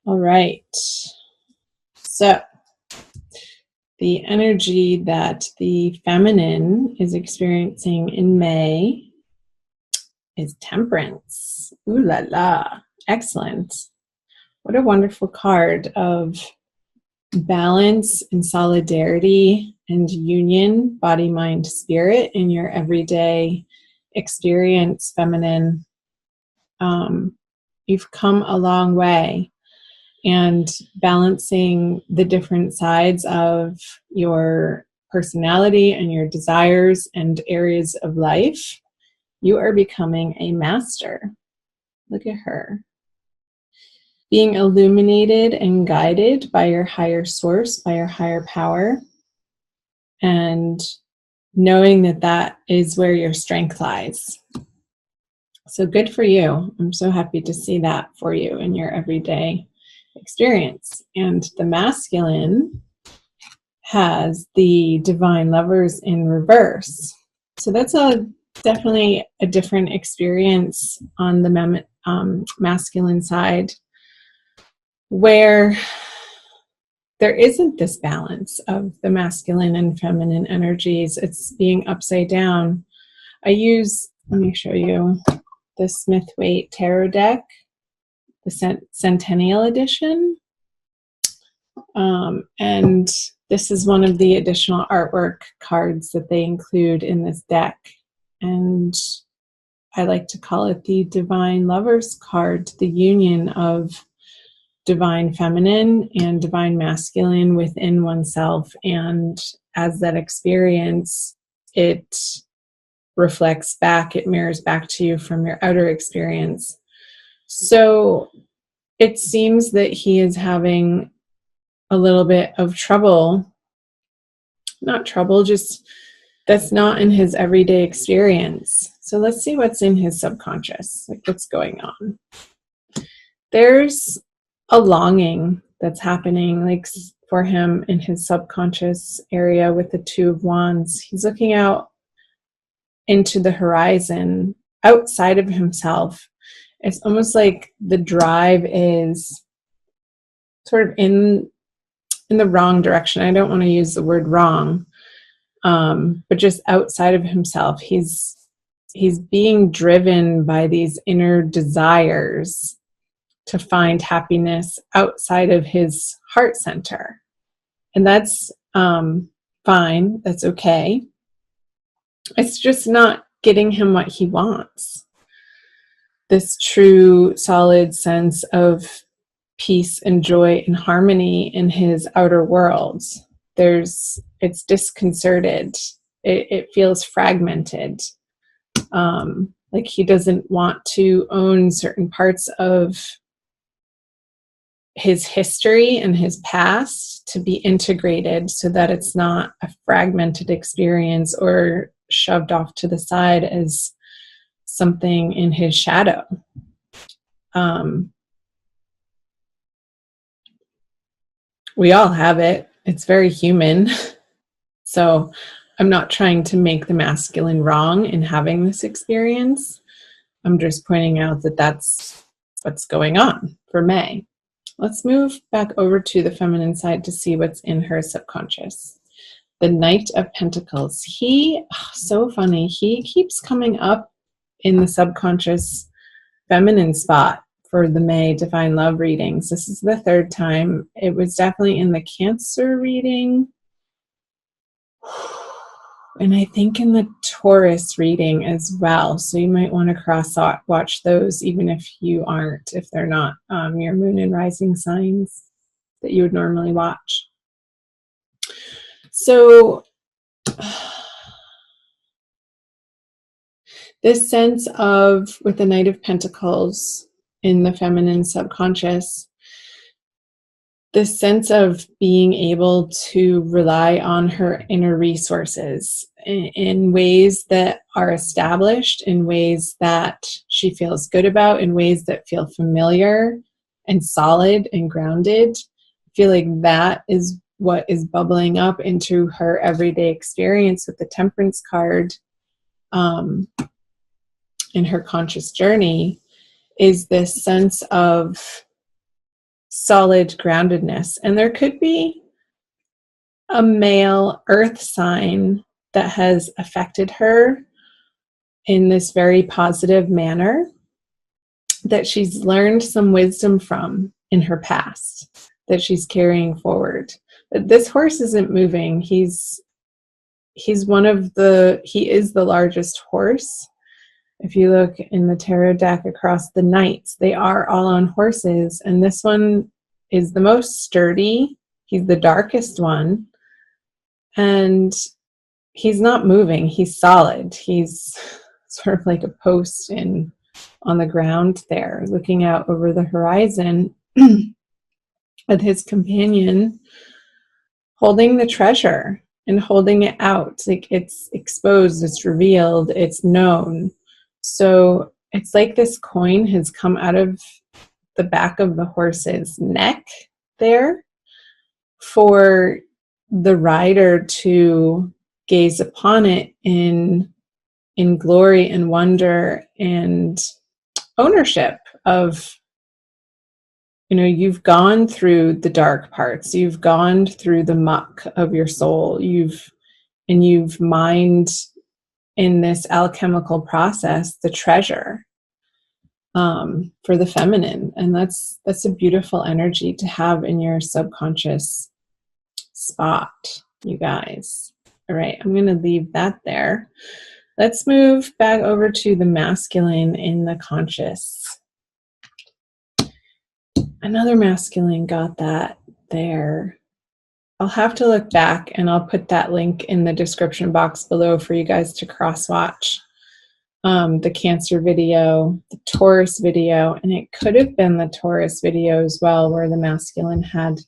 All right. So the energy that the feminine is experiencing in May is temperance. Ooh la la. Excellent. What a wonderful card of balance and solidarity and union, body, mind, spirit in your everyday experience, feminine. You've come a long way. And balancing the different sides of your personality and your desires and areas of life, you are becoming a master. Look at her. Being illuminated and guided by your higher source, by your higher power, and knowing that that is where your strength lies. So good for you. I'm so happy to see that for you in your everyday experience. And the masculine has the divine lovers in reverse. So that's definitely a different experience on the masculine side, where there isn't this balance of the masculine and feminine energies. It's being upside down. Let me show you the Smith-Waite Tarot deck, the Centennial Edition. And this is one of the additional artwork cards that they include in this deck. And I like to call it the Divine Lovers card, the union of divine feminine and divine masculine within oneself. And as that experience, it reflects back, it mirrors back to you from your outer experience. So it seems that he is having a little bit of trouble, not trouble, just that's not in his everyday experience. So let's see what's in his subconscious, like what's going on. There's a longing that's happening, like for him in his subconscious area with the Two of Wands. He's looking out into the horizon outside of himself. It's almost like the drive is sort of in the wrong direction. I don't want to use the word wrong, but just outside of himself. He's being driven by these inner desires to find happiness outside of his heart center. And that's fine. That's okay. It's just not getting him what he wants. This true, solid sense of peace and joy and harmony in his outer worlds. It's disconcerted. It feels fragmented. Like he doesn't want to own certain parts of his history and his past to be integrated so that it's not a fragmented experience or shoved off to the side as something in his shadow. We all have it. It's very human. So I'm not trying to make the masculine wrong in having this experience. I'm just pointing out that that's what's going on for May. Let's move back over to the feminine side to see what's in her subconscious. The Knight of Pentacles. So funny. He keeps coming up in the subconscious feminine spot for the May Divine Love readings. This is the third time. It was definitely in the Cancer reading. And I think in the Taurus reading as well. So you might want to cross-watch those, even if they're not your moon and rising signs that you would normally watch. So this sense of, with the Knight of Pentacles in the feminine subconscious, this sense of being able to rely on her inner resources in ways that are established, in ways that she feels good about, in ways that feel familiar and solid and grounded. I feel like that is what is bubbling up into her everyday experience with the Temperance card in her conscious journey, is this sense of solid groundedness. And there could be a male earth sign that has affected her in this very positive manner that she's learned some wisdom from in her past that she's carrying forward. But this horse isn't moving. He is the largest horse. If you look in the tarot deck across the knights, they are all on horses, and this one is the most sturdy. He's the darkest one, and he's not moving. He's solid. He's sort of like a post on the ground there, looking out over the horizon with his companion holding the treasure and holding it out. Like, it's exposed, it's revealed, it's known. So it's like this coin has come out of the back of the horse's neck there for the rider to gaze upon it in glory and wonder and ownership of, you've gone through the dark parts, you've gone through the muck of your soul, you've mined in this alchemical process the treasure for the feminine. And that's a beautiful energy to have in your subconscious spot, you guys. All right, I'm going to leave that there. Let's move back over to the masculine in the conscious. Another masculine got that there. I'll have to look back, and I'll put that link in the description box below for you guys to cross-watch. The Cancer video, the Taurus video, and it could have been the Taurus video as well, where the masculine had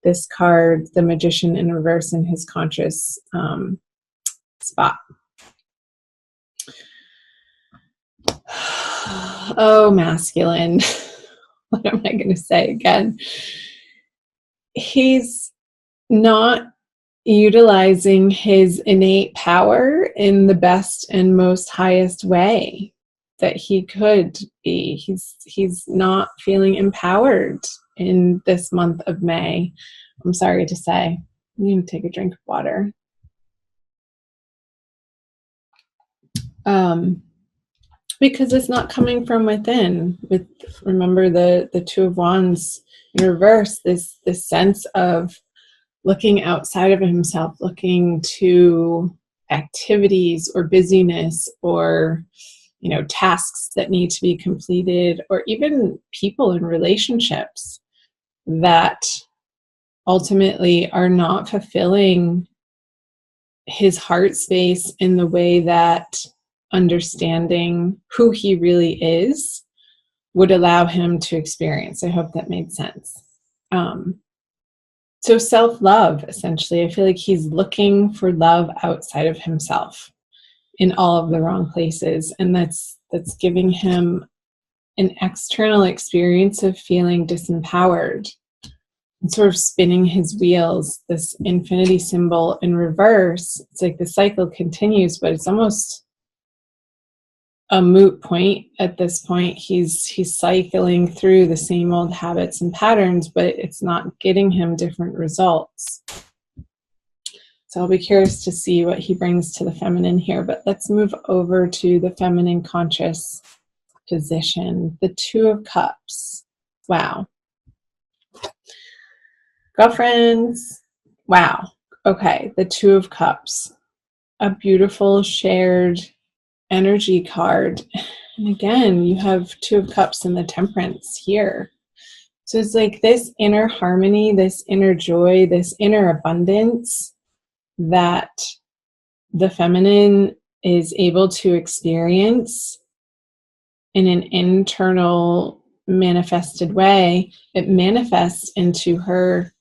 this card, the Magician in reverse, in his conscious spot. Oh, masculine. What am I going to say again? He's not utilizing his innate power in the best and most highest way that he could be. He's not feeling empowered in this month of May. I'm sorry to say. I'm going to take a drink of water. Because it's not coming from within. Remember the Two of Wands in reverse, this sense of looking outside of himself, looking to activities or busyness or tasks that need to be completed, or even people in relationships that ultimately are not fulfilling his heart space in the way that understanding who he really is would allow him to experience. I hope that made sense. So self-love, essentially. I feel like he's looking for love outside of himself in all of the wrong places. And that's giving him an external experience of feeling disempowered and sort of spinning his wheels. This infinity symbol in reverse, it's like the cycle continues, but it's almost a moot point at this point. He's cycling through the same old habits and patterns, but it's not getting him different results. So I'll be curious to see what he brings to the feminine here. But let's move over to the feminine conscious position. The Two of Cups. Wow. Girlfriends. Wow. Okay, the Two of Cups. A beautiful shared energy card. And again, you have Two of Cups and the Temperance here. So it's like this inner harmony, this inner joy, this inner abundance that the feminine is able to experience in an internal manifested way. It manifests into her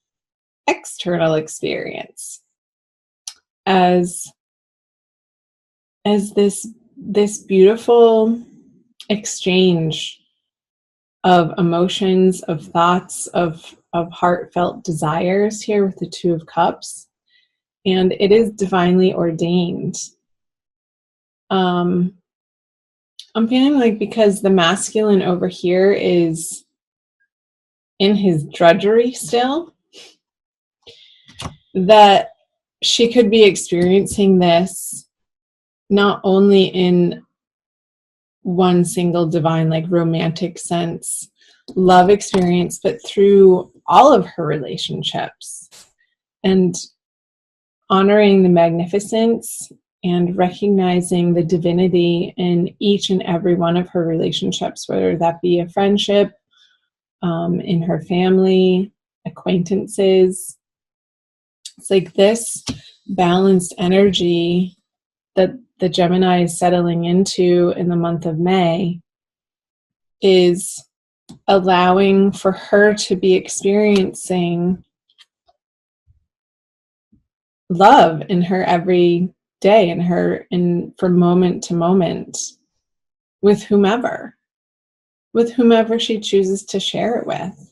external experience as this beautiful exchange of emotions, of thoughts, of heartfelt desires here with the Two of Cups. And it is divinely ordained. I'm feeling like because the masculine over here is in his drudgery still, that she could be experiencing this not only in one single divine, like romantic sense, love experience, but through all of her relationships, and honoring the magnificence and recognizing the divinity in each and every one of her relationships, whether that be a friendship, in her family, acquaintances. It's like this balanced energy that the Gemini is settling into in the month of May is allowing for her to be experiencing love in her every day, from moment to moment, with whomever she chooses to share it with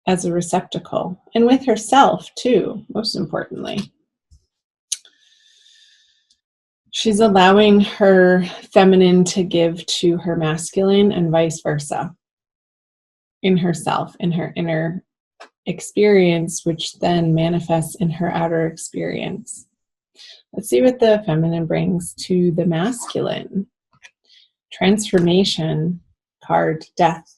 as a receptacle, and with herself too, most importantly. She's allowing her feminine to give to her masculine and vice versa in herself, in her inner experience, which then manifests in her outer experience. Let's see what the feminine brings to the masculine. Transformation card, death.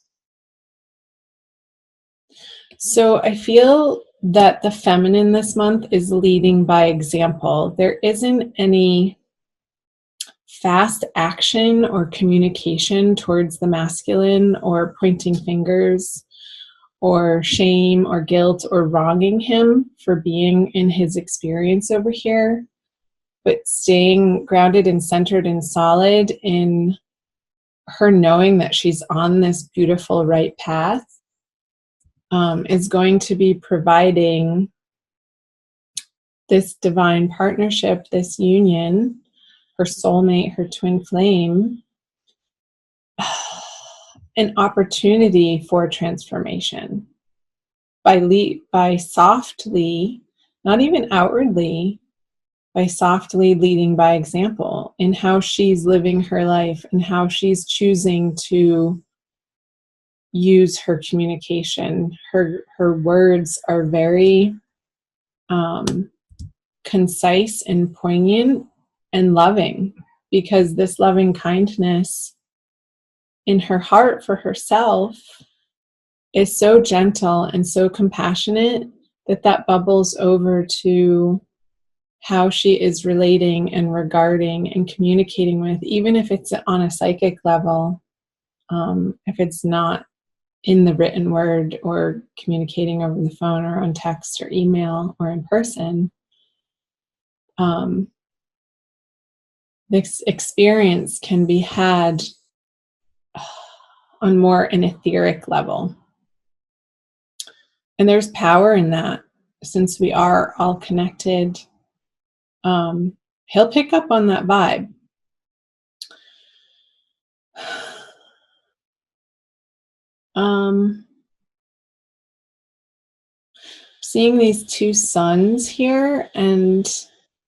So I feel that the feminine this month is leading by example. There isn't any fast action or communication towards the masculine, or pointing fingers or shame or guilt or wronging him for being in his experience over here, but staying grounded and centered and solid in her knowing that she's on this beautiful right path, is going to be providing this divine partnership, this union, her soulmate, her twin flame, an opportunity for transformation by softly, not even outwardly, by softly leading by example in how she's living her life and how she's choosing to use her communication. Her words are very concise and poignant and loving, because this loving kindness in her heart for herself is so gentle and so compassionate that bubbles over to how she is relating and regarding and communicating with, even if it's on a psychic level, if it's not in the written word or communicating over the phone or on text or email or in person. This experience can be had on more an etheric level. And there's power in that, since we are all connected. He'll pick up on that vibe. Seeing these two suns here, and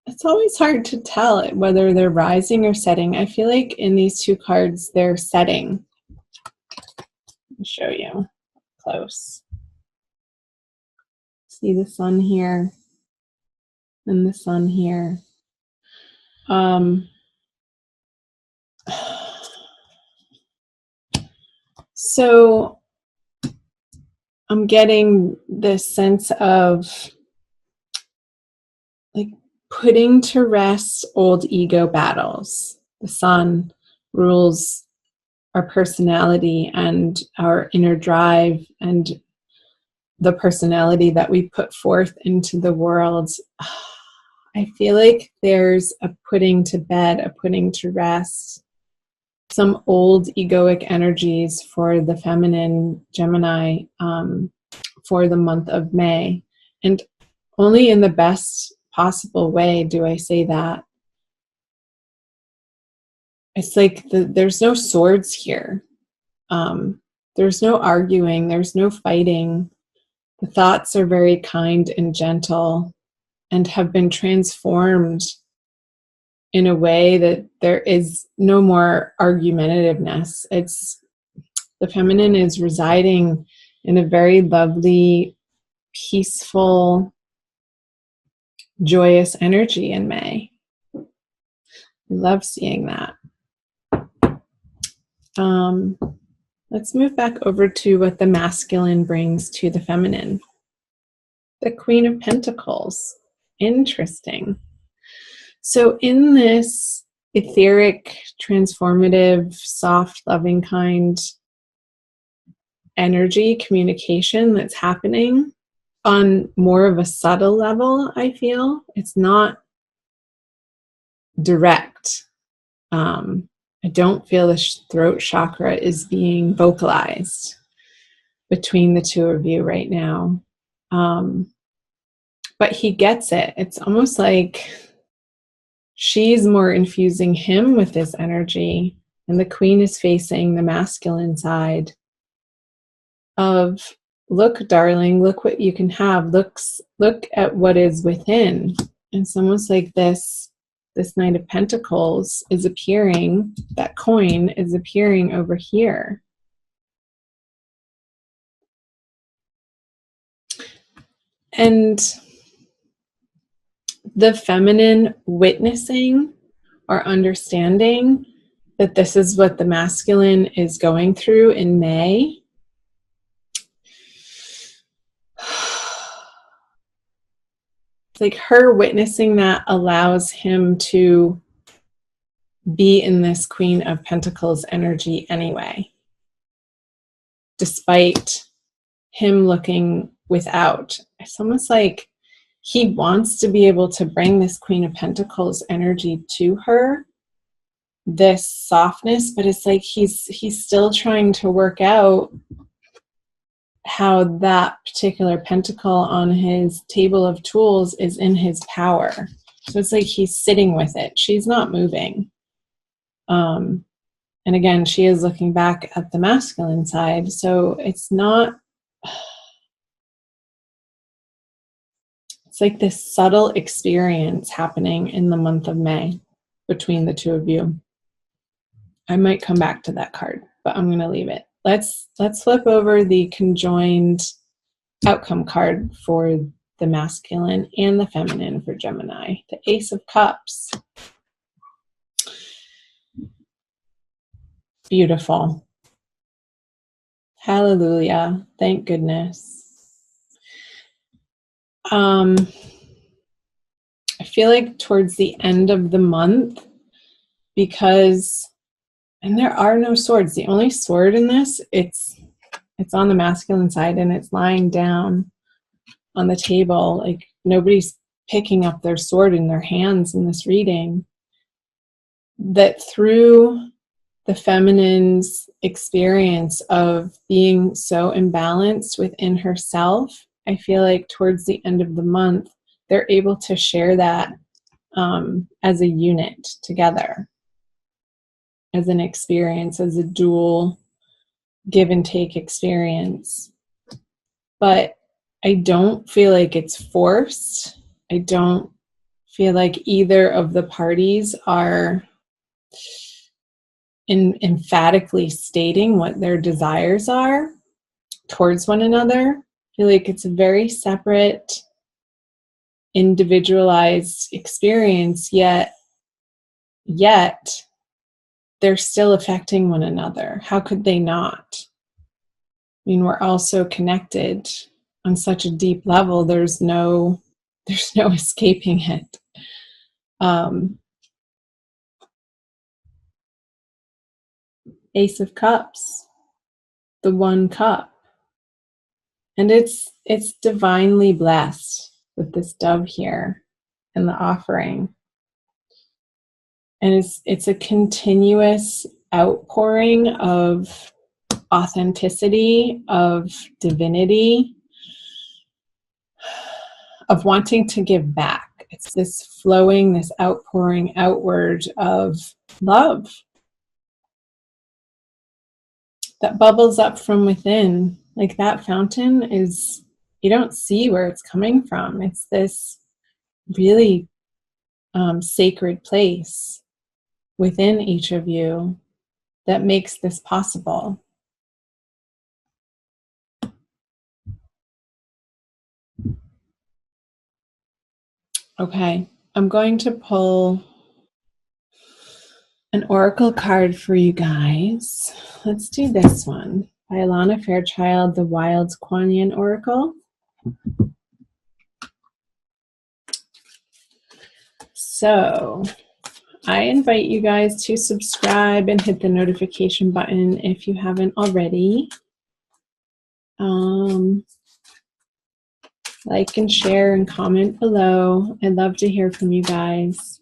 it's always hard to tell whether they're rising or setting. I feel like in these two cards, they're setting. I'll show you close. See the sun here and the sun here. So I'm getting this sense of like putting to rest old ego battles. The sun rules our personality and our inner drive and the personality that we put forth into the world. I feel like there's a putting to bed, a putting to rest, some old egoic energies for the feminine Gemini for the month of May. And only in the best possible way do I say that. It's like there's no swords here. There's no arguing. There's no fighting. The thoughts are very kind and gentle and have been transformed in a way that there is no more argumentativeness. The feminine is residing in a very lovely, peaceful, joyous energy in May. I love seeing that. Let's move back over to what the masculine brings to the feminine. The Queen of Pentacles. Interesting. So in this etheric, transformative, soft, loving, kind energy communication that's happening on more of a subtle level, I feel. It's not direct. I don't feel the throat chakra is being vocalized between the two of you right now. But he gets it. It's almost like she's more infusing him with this energy, and the Queen is facing the masculine side of, look, darling, look what you can have. Look at what is within. And it's almost like this Knight of Pentacles is appearing, that coin is appearing over here. And the feminine witnessing or understanding that this is what the masculine is going through in May. It's like her witnessing that allows him to be in this Queen of Pentacles energy anyway, despite him looking without. It's almost like he wants to be able to bring this Queen of Pentacles energy to her, this softness, but it's like he's still trying to work out how that particular pentacle on his table of tools is in his power. So it's like he's sitting with it. She's not moving. And again, she is looking back at the masculine side. So it's not, it's like this subtle experience happening in the month of May between the two of you. I might come back to that card, but I'm going to leave it. Let's flip over the conjoined outcome card for the masculine and the feminine for Gemini. The Ace of Cups. Beautiful. Hallelujah. Thank goodness. I feel like towards the end of the month, because, and there are no swords. The only sword in this, it's on the masculine side and it's lying down on the table. Like nobody's picking up their sword in their hands in this reading. That through the feminine's experience of being so imbalanced within herself, I feel like towards the end of the month, they're able to share that as a unit together, as an experience, as a dual give and take experience. But I don't feel like it's forced. I don't feel like either of the parties are emphatically stating what their desires are towards one another. I feel like it's a very separate, individualized experience, yet they're still affecting one another. How could they not? I mean, we're all so connected on such a deep level. There's no escaping it. Ace of Cups, the one cup. And it's divinely blessed with this dove here and the offering. And it's a continuous outpouring of authenticity, of divinity, of wanting to give back. It's this flowing, this outpouring outward of love that bubbles up from within. Like that fountain is, you don't see where it's coming from. It's this really sacred place within each of you that makes this possible. Okay, I'm going to pull an oracle card for you guys. Let's do this one by Alana Fairchild, the Wild Kuan Yin Oracle. So I invite you guys to subscribe and hit the notification button if you haven't already. Like and share and comment below. I'd love to hear from you guys.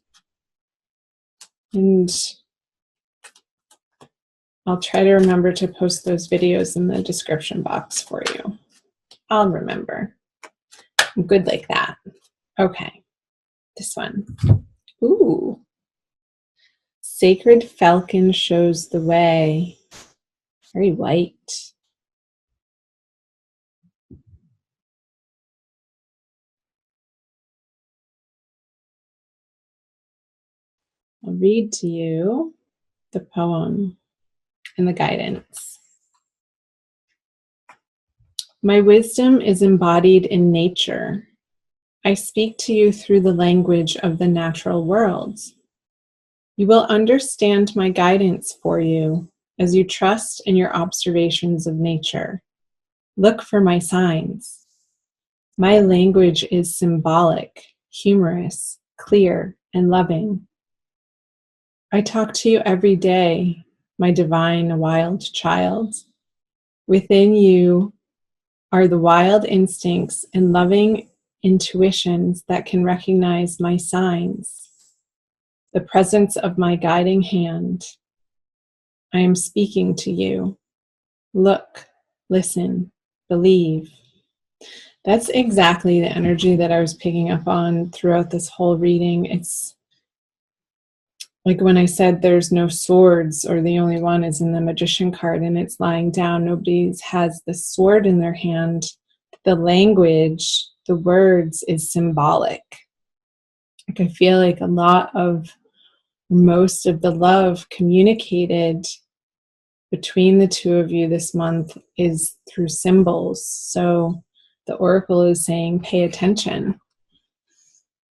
And I'll try to remember to post those videos in the description box for you. I'll remember. I'm good like that. Okay, this one. Ooh. Sacred Falcon shows the way. Very white. I'll read to you the poem and the guidance. My wisdom is embodied in nature. I speak to you through the language of the natural world. You will understand my guidance for you as you trust in your observations of nature. Look for my signs. My language is symbolic, humorous, clear, and loving. I talk to you every day, my divine wild child. Within you are the wild instincts and loving intuitions that can recognize my signs, the presence of my guiding hand. I am speaking to you. Look, listen, believe. That's exactly the energy that I was picking up on throughout this whole reading. It's like when I said there's no swords, or the only one is in the Magician card and it's lying down. Nobody has the sword in their hand. The language, the words is symbolic. Like I feel like a lot of, most of the love communicated between the two of you this month is through symbols. So the oracle is saying, pay attention.